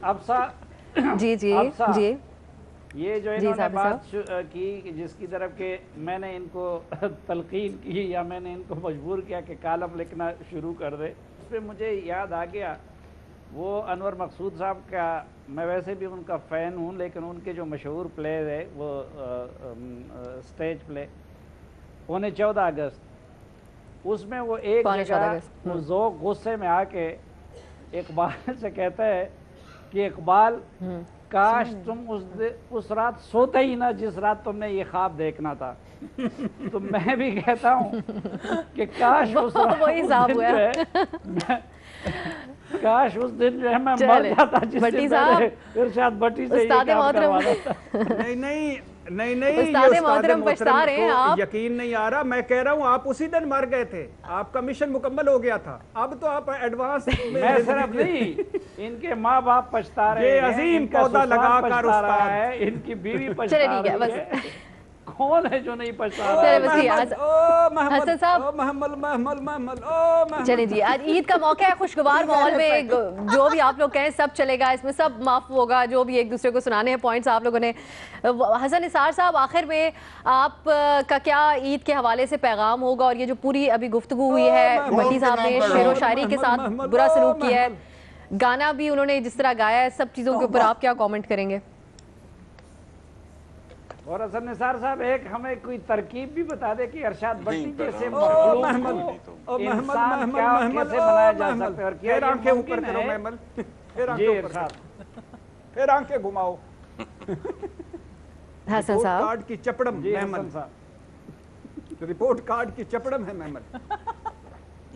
अफसा जी अफसा, जी। ये जो जी, इन्होंने साहब बात की कि जिसकी तरफ के मैंने इनको तलकीन की या मैंने इनको मजबूर किया कि कालम लिखना शुरू कर दे, उस पर मुझे याद आ गया वो अनवर मकसूद साहब का। मैं वैसे भी उनका फ़ैन हूँ, लेकिन उनके जो मशहूर प्ले है वो स्टेज प्ले पौने 14 अगस्त, उसमें वो एक पौने 14 जगह अगस्त, वो ज़ोक गुस्से में आके इकबाल से कहता है कि इकबाल काश तुम उस रात सोते ही ना जिस रात तुमने ये ख्वाब देखना था। तो मैं भी कहता हूँ कि काश उस रात वही हिसाब हुआ है। काश उस दिन जो है मैं मर जाता जिस दिन मैंने इरशाद भट्टी से ये काम करवाना था। नहीं ये उस्ताद उस्ताद मोहतरम मोहतरम पछता रहे हैं को आप। यकीन नहीं आ रहा। मैं कह रहा हूँ आप उसी दिन मर गए थे, आपका मिशन मुकम्मल हो गया था। अब तो आप एडवांस मैं सिर्फ नहीं, इनके माँ बाप पछता रहे ये हैं, अजीम इनका पौधा ससुराल लगा कर पछता रहा उस्ताद। है, इनकी बीवी पछता चलिए ठीक है, रही बस। है। कौन है जो नहीं पछता रहा चलिए है? बस ये हसन साहब, महमल चलिए जी, आज ईद का मौका है, खुशगवार माहौल में जो भी आप लोग कहें सब चलेगा, इसमें सब माफ होगा। जो भी एक दूसरे को सुनाने हैं पॉइंट्स आप लोगों ने। हसन निसार साहब, आखिर में आप का क्या ईद के हवाले से पैगाम होगा? और ये जो पूरी अभी गुफ्तगू हुई है, भट्टी साहब ने शेर व शायरी के साथ बुरा सलूक किया है, गाना भी उन्होंने जिस तरह गाया है, सब चीज़ों के ऊपर आप क्या कॉमेंट करेंगे? और हसन निसार साहब एक हमें कोई तरकीब भी बता दे कि इरशाद भट्टी नहीं, जैसे महमल, मखलूक को इंसान क्या और कैसे बनाया जा सकता है, और क्या फिर ये आंखें ऊपर मुमकिन करो है? महमल, फिर जी आंखें ऊपर इरशाद। करो, फिर आंखें घुमाओ। हसन रिपोर्ट साहब, कार्ड की चपड़म जी महमल, हसन साहब। रिपोर्ट कार्ड की चपड़म है महमल।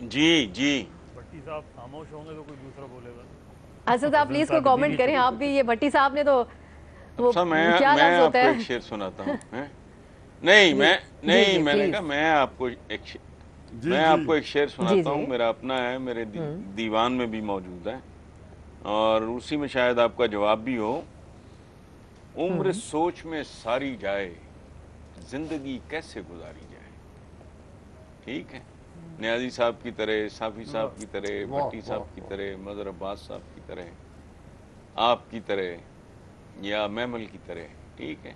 जी जी भट्टी साहब खामोश होंगे तो कोई दूसरा बोलेगा। हसन साहब प्लीज कोई कमेंट करें आप भी। ये भट्टी साहब ने तो वो अच्छा, मैं क्या लफ्ज आपको होता है? एक शेर सुनाता हूँ। नहीं मैंने please। कहा मैं आपको एक शेर जी, सुनाता हूँ। जी। मेरा अपना है, मेरे दीवान में भी मौजूद है, और उसी में शायद आपका जवाब भी हो। उम्र सोच में सारी जाए, जिंदगी कैसे गुजारी जाए। ठीक है, नियाजी साहब की तरह, साफी साहब की तरह, भट्टी साहब की तरह, मजहर अब्बास साहब की तरह, आपकी तरह या महमल की तरह। ठीक है,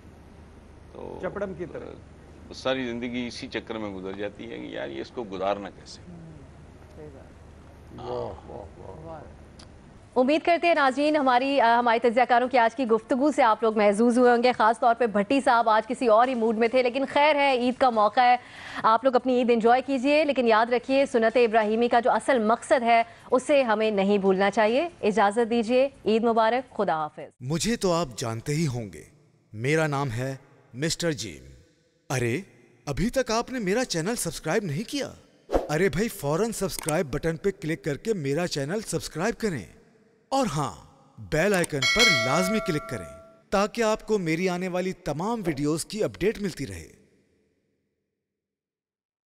तो चपड़म की तरह सारी जिंदगी इसी चक्कर में गुजर जाती है कि यार ये इसको गुजारना कैसे। उम्मीद करते हैं नाज़रीन हमारी तज्ज़ियाकारों की आज की गुफ्तगू से आप लोग महजूज़ हुए होंगे। ख़ास तौर पे भट्टी साहब आज किसी और ही मूड में थे, लेकिन खैर है, ईद का मौका है, आप लोग अपनी ईद एंजॉय कीजिए। लेकिन याद रखिए, सुन्नत इब्राहिमी का जो असल मकसद है उसे हमें नहीं भूलना चाहिए। इजाज़त दीजिए, ईद मुबारक, खुदा हाफिज़। मुझे तो आप जानते ही होंगे, मेरा नाम है मिस्टर जीम। अरे अभी तक आपने मेरा चैनल सब्सक्राइब नहीं किया? अरे भाई फौरन सब्सक्राइब बटन पे क्लिक करके मेरा चैनल सब्सक्राइब करें, और हाँ, बेल आइकन पर लाजमी क्लिक करें ताकि आपको मेरी आने वाली तमाम वीडियोस की अपडेट मिलती रहे।